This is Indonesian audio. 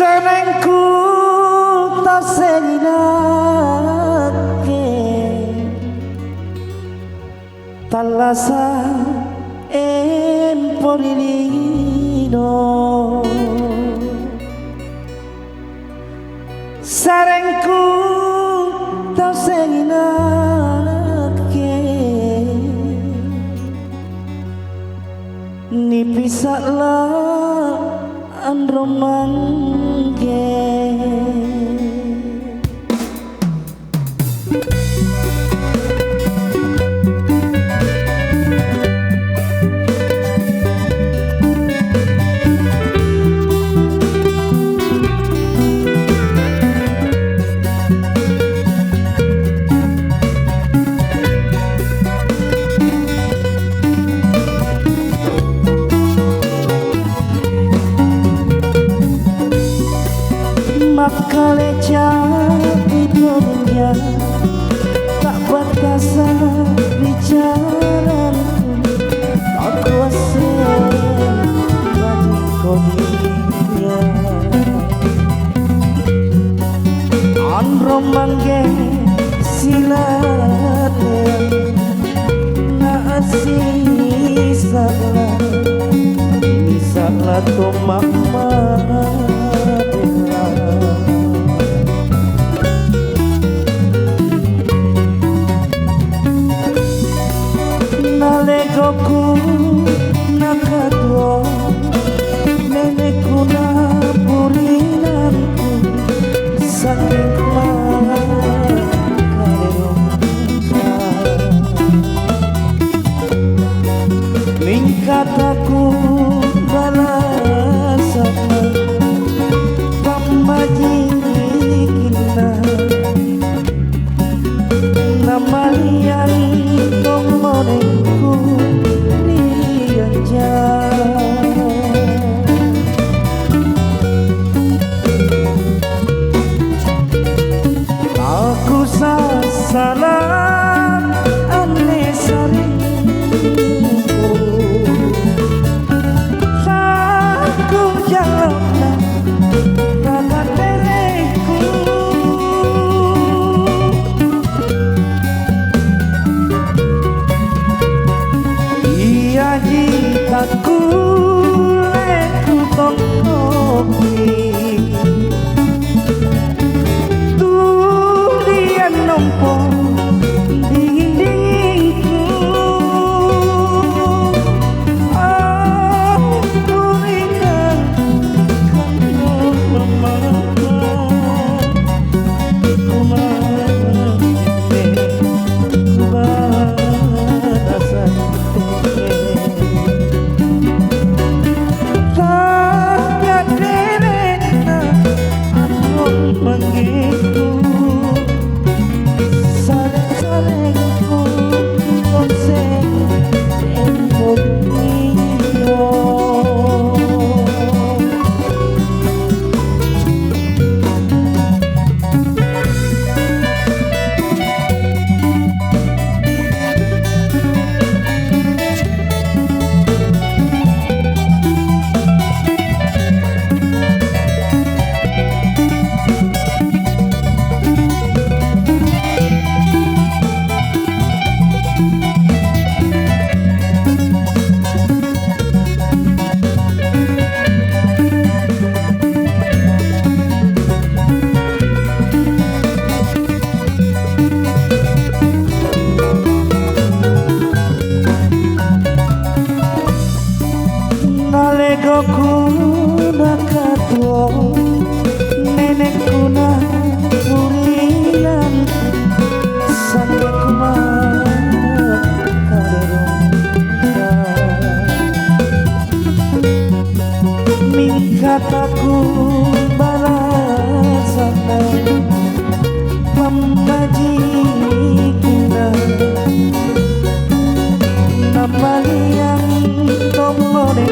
Senengku tak senginake talasa emporilino Senengku tak senginake nipisaklah andromangge Makale jadi dunia tak batasa bicara tak kuasa bagi kodia andro mangge silate na salah to mama nalegoku nakadwo nenekku naburinanku saking mingkataku balasana pamajikina namalian nomorku dianja aku sasaran aneh saringku aku jalan raga dereku iya jika kuleku tokopi durian nompo dingin-dinginku aku ingat kamu memakai nalegoku nakadwo nenekku naburinan sangeku mingkataku balasana pamajikina namalian tomore